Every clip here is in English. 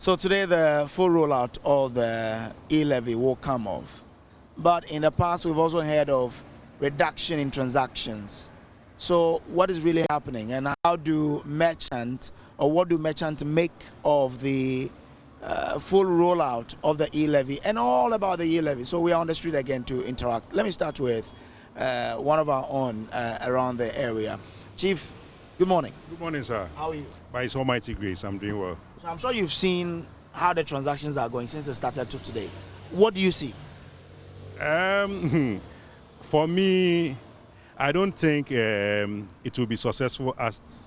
So today the full rollout of the E-Levy will come off. But in the past we've also heard of reduction in transactions. So what is really happening, and how do merchants, or what do merchants make of the full rollout of the E-Levy and all about the E-Levy? So we are on the street again to interact. Let me start with one of our own around the area. Chief, good morning. Good morning, sir. How are you? By His Almighty grace, I'm doing well. So I'm sure you've seen how the transactions are going since they started to today. What do you see? For me, I don't think it will be successful as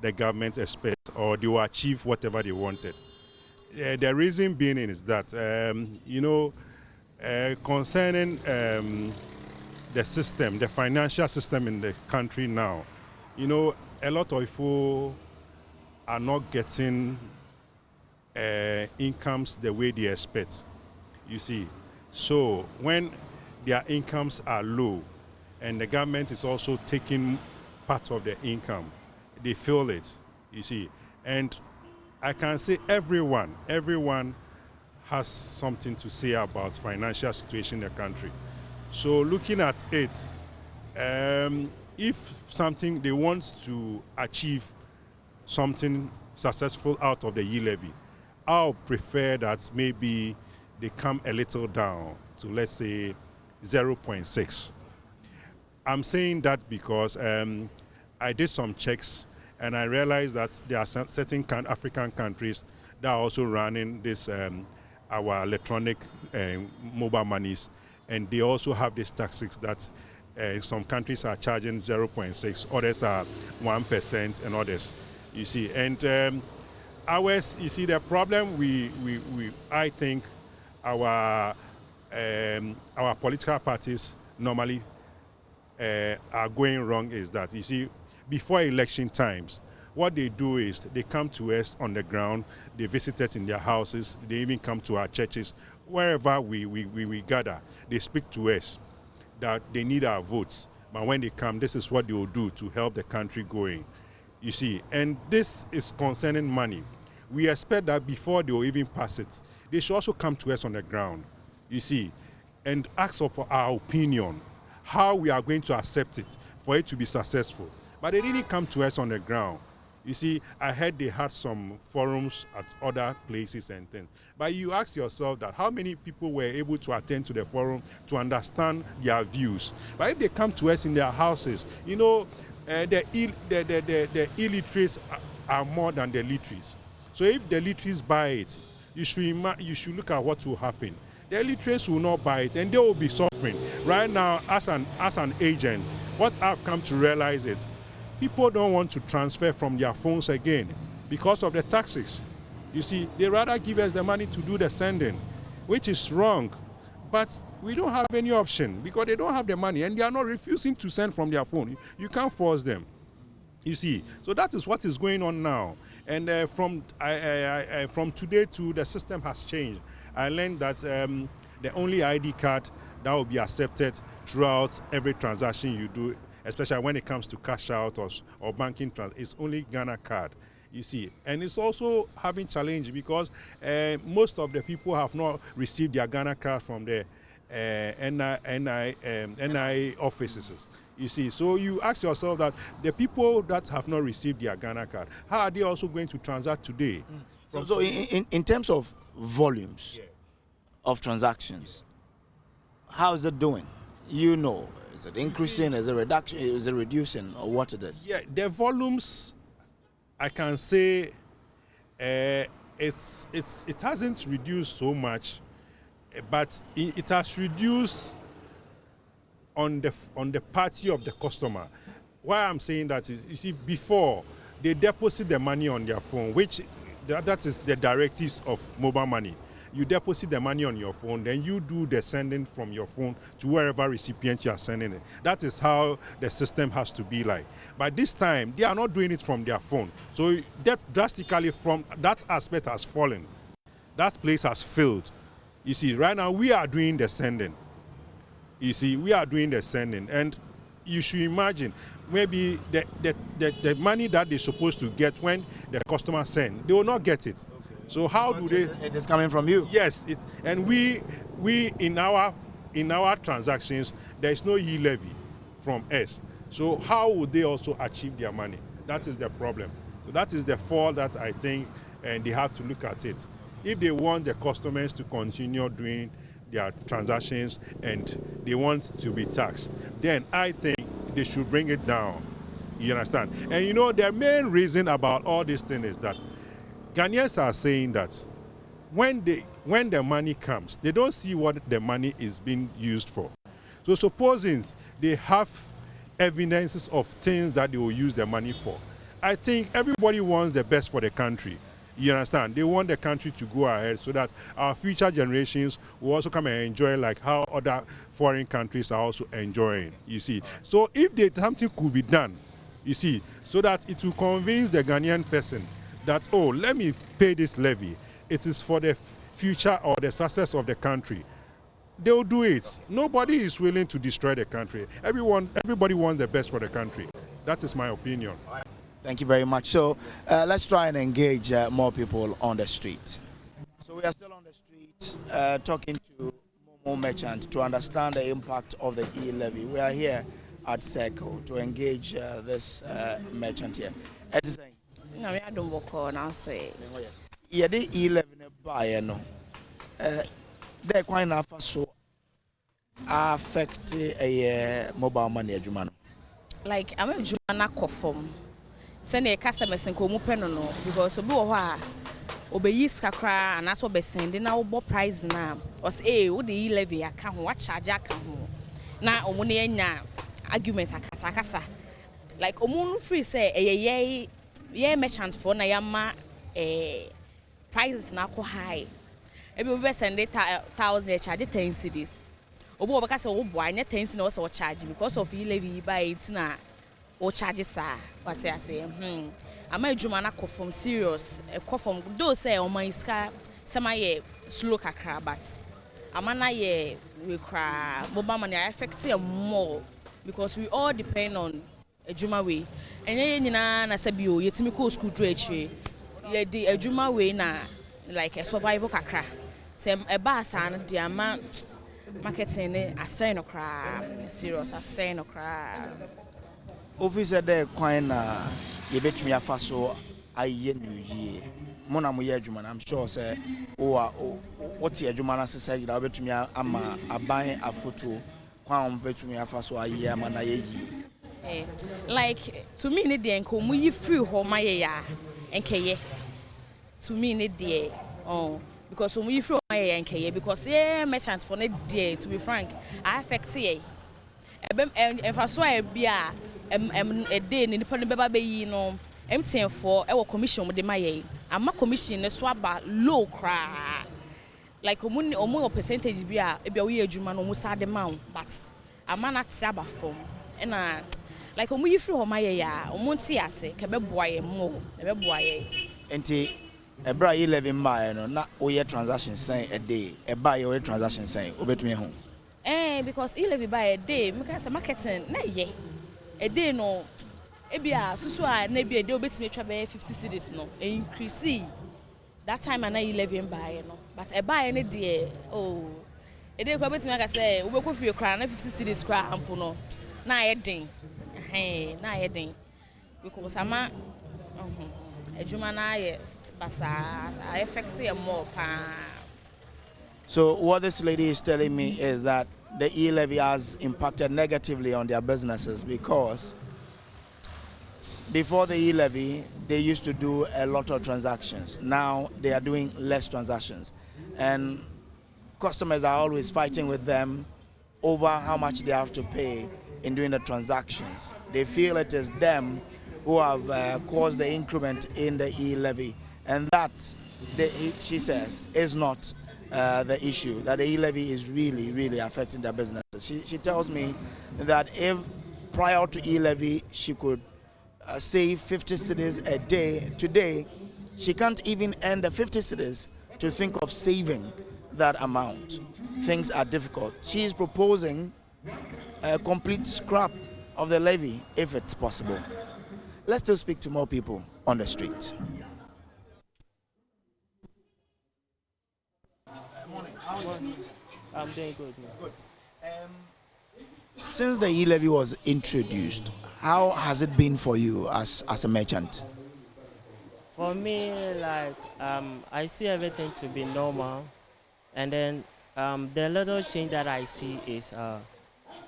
the government expects, or they will achieve whatever they wanted. The reason being is that, concerning the system, the financial system in the country now, a lot of people are not getting incomes the way they expect, you see. So when their incomes are low and the government is also taking part of the income, they feel it, you see. And I can say everyone has something to say about financial situation in the country. So looking at it, if something they want to achieve something successful out of the E-Levy, I'll prefer that maybe they come a little down to, let's say, 0.6. I'm saying that because I did some checks and I realized that there are certain African countries that are also running this our electronic mobile monies, and they also have these taxes that some countries are charging 0.6, others are 1%, and others, you see. And ours, you see, the problem I think our political parties normally are going wrong is that, you see, before election times, what they do is they come to us on the ground, they visit us in their houses, they even come to our churches, wherever we gather, they speak to us that they need our votes. But when they come, this is what they will do to help the country going, you see. And this is concerning money. We expect that before they will even pass it, they should also come to us on the ground, you see, and ask for our opinion, how we are going to accept it for it to be successful. But they didn't come to us on the ground. You see, I heard they had some forums at other places and things. But you ask yourself that how many people were able to attend to the forum to understand their views. But if they come to us in their houses, the illiterates are more than the literates. So if the literates buy it, you should look at what will happen. The illiterates will not buy it, and they will be suffering. Right now, as an agent, what I've come to realize is people don't want to transfer from their phones again because of the taxes. You see, they rather give us the money to do the sending, which is wrong. But we don't have any option because they don't have the money and they are not refusing to send from their phone. You can't force them. You see, so that is what is going on now. And from today to the system has changed. I learned that the only ID card that will be accepted throughout every transaction you do, especially when it comes to cash out or banking is only Ghana card, you see. And it's also having challenge because most of the people have not received their Ghana card from the NI offices, you see. So you ask yourself that the people that have not received their Ghana card, how are they also going to transact today? So in terms of volumes of transactions, how is it doing? Is it increasing, is it reduction, is it reducing, or what it is? Yeah, the volumes, I can say it hasn't reduced so much, but it has reduced on the party of the customer. Why I'm saying that is, you see, before they deposit the money on their phone, which that is the directives of mobile money. You deposit the money on your phone, then you do the sending from your phone to wherever recipient you are sending it. That is how the system has to be like. But this time, they are not doing it from their phone. So that drastically from that aspect has fallen. That place has filled. You see, right now we are doing the sending. You see, we are doing the sending. And you should imagine, maybe the money that they're supposed to get when the customer send, they will not get it. So how do they? It is coming from you. Yes, and we in our transactions there is no E-Levy from us. So how would they also achieve their money? That is the problem. So that is the fall that I think, and they have to look at it. If they want the customers to continue doing their transactions and they want to be taxed, then I think they should bring it down. You understand? And you know, the main reason about all this thing is that Ghanaians are saying that when the money comes, they don't see what the money is being used for. So supposing they have evidences of things that they will use the money for, I think everybody wants the best for the country. You understand? They want the country to go ahead so that our future generations will also come and enjoy like how other foreign countries are also enjoying, you see. So if something could be done, you see, so that it will convince the Ghanaian person that, oh, let me pay this levy. It is for the future or the success of the country. They will do it. Nobody is willing to destroy the country. Everybody wants the best for the country. That is my opinion. Thank you very much. So let's try and engage more people on the street. So we are still on the street talking to more merchants to understand the impact of the E-Levy. We are here at Circle to engage this merchant here. No, I don't work on now. Say, yeah, the E-Levy buy no. They quite enough so affect a mobile money adwuma no. Like I'm a adwuma kofom. Send a customers and come open no because obi wo ha obeyi kakra and that's what be sending na wo price na was wo the E-Levy aka ho wa charge aka ho na omo na nya argument akasa like omo no free say ye merchants for na yama prices na ko high e be send 1,000 charge 10 cedis obo obaka say wo boa nya 10 cedis na wo say charge because of E-Levy by it na o charge sa what I say am adwuma na kofom serious kofom do say o man iska sama ye slow kakra but amana ye we cry mobile money affect more because we all depend on adwuma we enye nyina na sabi o yetimi ko school do achire ye di adwuma we na like a survival kakra sem e ba asa na di ama marketing ne asay no kra serious asay no kra officer there quite na ye betumi afa so aye new year mona mo ye adwuma I'm sure say what ye adwuma na sesa gira betumi ama aban afoto kwan betumi afa so aye ama na ye yi like to me ne de enko mu yi free ho ma ye ya enkeye to me ne de because mu yi free ho ma ye enkeye because merchant for ne de to be frank I affect ye ebem enfa so a bia a day ni nipa no beba be yi no MTN4 e wo commission mo de maye ama commission ne so aba low cra like omo percentage bia e bia wo ye adwuma no mo sa de ma but ama na tia aba from na like omo yi free ho maye ya omo nti ase ke be boa ye mo e be boa ye enti e bra E-Levy mbae no na wo ye transaction say a day e ba ye wo transaction say obetumi ho because E-Levy by a day because marketing na ye a day no ebia susu a na bia dey obetime twa be 50 cedis no increase that time na E-Levy buy no but e buy ne dey e dey ko obetime aka say we go fie kra na 50 cedis kra ampo no na ayedin na ayedin because ama adwuma na aye basa affect e more pa. So what this lady is telling me is that the E-Levy has impacted negatively on their businesses because before the E-Levy, they used to do a lot of transactions. Now they are doing less transactions. And customers are always fighting with them over how much they have to pay in doing the transactions. They feel it is them who have caused the increment in the E-Levy. And that, she says, is not the issue, that the E-Levy is really affecting their businesses. She tells me that if prior to E-Levy she could save 50 cedis a day, today she can't even earn the 50 cedis to think of saving that amount. Things are difficult. She is proposing a complete scrap of the levy if it's possible. Let's still speak to more people on the street. I'm doing good. Man. Good. Since the E-Levy was introduced, how has it been for you as a merchant? For me, like I see everything to be normal, and then the little change that I see is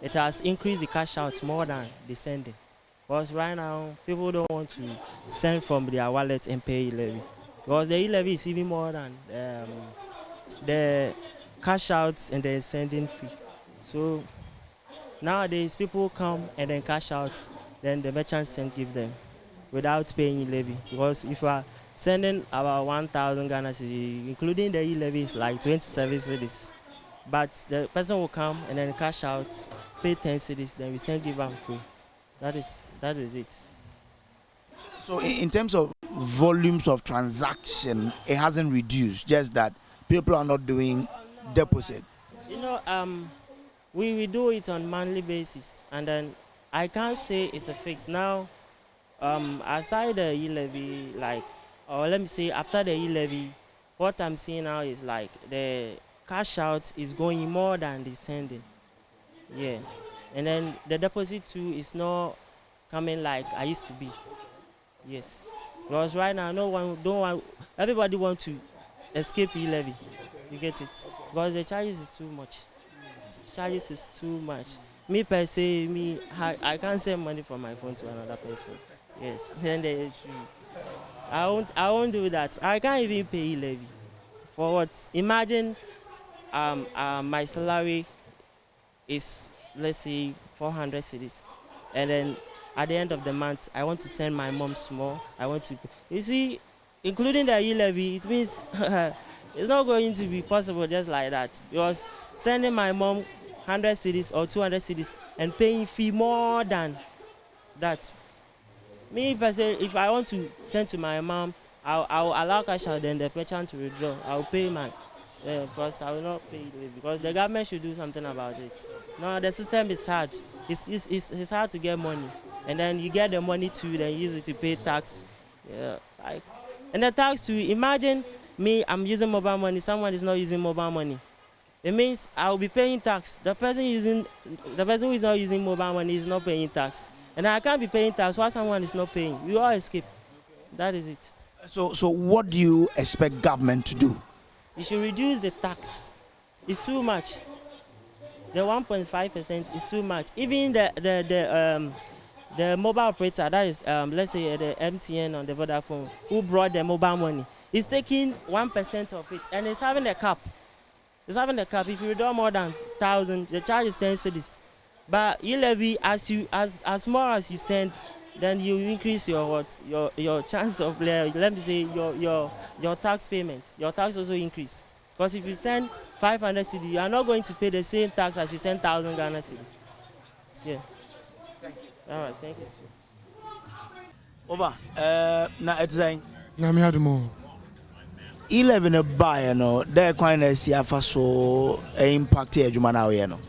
it has increased the cash out more than the sending. Because right now, people don't want to send from their wallet and pay E-Levy. Because the E-Levy is even more than the cash outs and the sending fee. So nowadays, people come and then cash out, then the merchants can give them without paying E-Levy. Because if you are sending about 1,000 Ghana cedis, including the E-Levy, is like 27 cedis. But the person will come and then cash out, pay 10 cedis, then we send give them free. That is it. So in terms of volumes of transaction, it hasn't reduced, just that people are not doing deposit. You know, we do it on monthly basis, and then I can't say it's a fix. Now, aside the E-Levy, like, or let me say after the E-Levy, what I'm seeing now is like the cash out is going more than the sending. Yeah. And then the deposit too is not coming like I used to be. Yes. Because right now everybody want to escape E-Levy. You get it? Because the charges is too much. Charges is too much. Me per se, I can't send money from my phone to another person. Yes. Then I won't do that. I can't even pay E-Levy. For what? Imagine my salary is, let's say, 400 cedis, and then at the end of the month I want to send my mom small. You see, including the E-Levy, it means it's not going to be possible just like that, because sending my mom 100 cedis or 200 cedis and paying fee more than that. Me per se, if I want to send to my mom, I'll allow cash out, then the merchant to withdraw. I'll pay my because I will not pay it, because the government should do something about it. No, the system is hard. It's hard to get money, and then you get the money too, then use it to pay tax. Yeah, and the tax too. Imagine me, I'm using mobile money. Someone is not using mobile money. It means I will be paying tax. The person who is not using mobile money is not paying tax, and I can't be paying tax while someone is not paying. We all escape. That is it. So what do you expect government to do? You should reduce the tax. It's too much. The 1.5% is too much. Even the mobile operator, that is let's say the MTN or the Vodafone, who brought the mobile money, is taking 1% of it, and it's having a cap. It's having a cap. If you withdraw more than 1,000, the charge is 10 cedis. But E-Levy, as more as you send, then you increase your chance of, let me say, your tax payment. Your tax also increase, because if you send 500 cedis, you are not going to pay the same tax as you send 1,000 Ghana cedis. Yeah. Thank you. All right. Thank you too. Over. Now it's saying Na me had more. E-Levy no buy no. There kind of see afa so impact here juma na we no.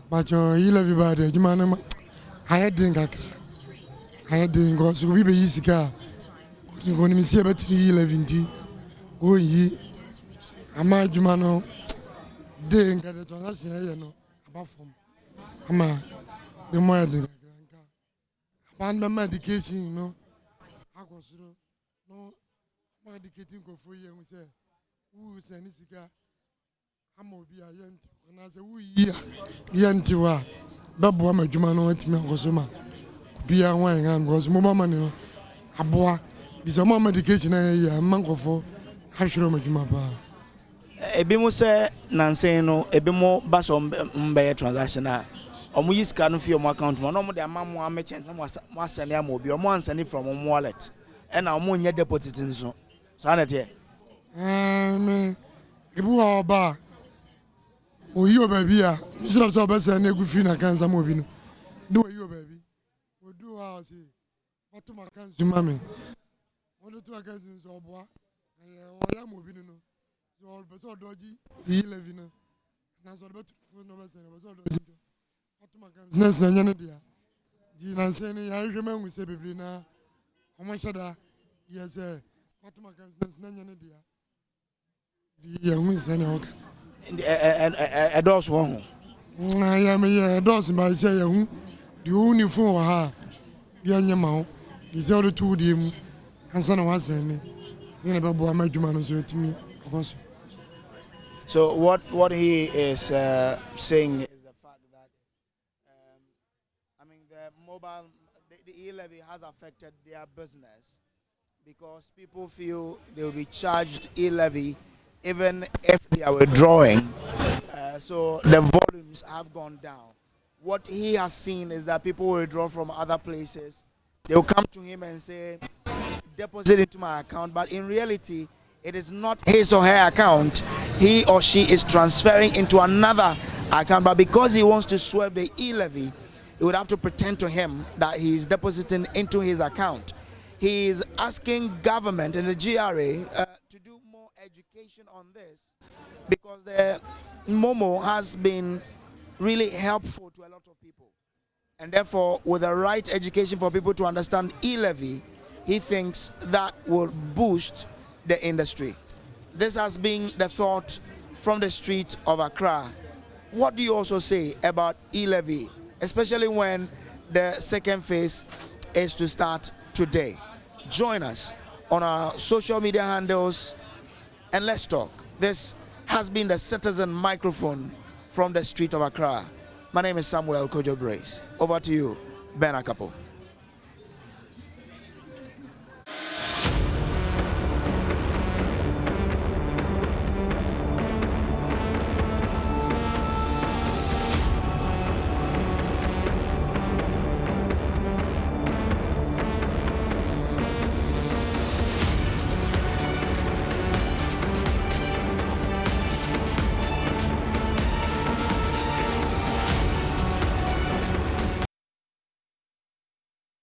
But your E-Levy bad there. Juma na I had kakra. I had because we be easy car. Go ni see about E-Levy ndi. Go yi. Ama juma no. De the transaction here no. Apart from ama the more de kakra. Apart from medication, you know. Akosuro no. My educating go for you and say, who is any cigar? I'm will be a yent, and I say, we yentua, Babu, I'm a Jumano, and me, Gosoma, be a wine and was more money. A boy, this a more medication, a mango for Hashro Majumapa. Ebimo se nanse no ebimo baso mbe transaction a omo yi sika no fi omo account mo no mo de amamo amechent no mo asane am obi omo ansane from omo wallet e na omo nya deposit nso so na te Me ibu oba oyi obabi a ngira so be se na egu fi na kan sam obi no do oyi obabi odu house what my kan zuma me what to kan so oboa o ya mo obi no so be so doji E-Levy no na so be to no be se be so doji what my kan na nya no dia di na se ni ya hwe mangu se bebri na omo shada yes what my kan na nya no dia Yeah, we say no. And those one. Yeah, me yeah, those by say you. The only phone ha. The anya mau. The other two dim. And son was saying. You never bought my Jumano so to me. So what he is saying is the fact that I mean the E-Levy has affected their business because people feel they will be charged E-Levy even if they are withdrawing. So the volumes have gone down. What he has seen is that people will withdraw from other places. They will come to him and say, deposit into my account, but in reality, it is not his or her account. He or she is transferring into another account, but because he wants to swerve the E-Levy, he would have to pretend to him that he is depositing into his account. He is asking government and the GRA to do more education on this, because the Momo has been really helpful to a lot of people. And therefore, with the right education for people to understand E-Levy, he thinks that will boost the industry. This has been the thought from the street of Accra. What do you also say about E-Levy, especially when the second phase is to start today? Join us on our social media handles and let's talk. This has been the Citizen Microphone from the street of Accra. My name is Samuel Kojo Brace. Over to you, Ben Akapo.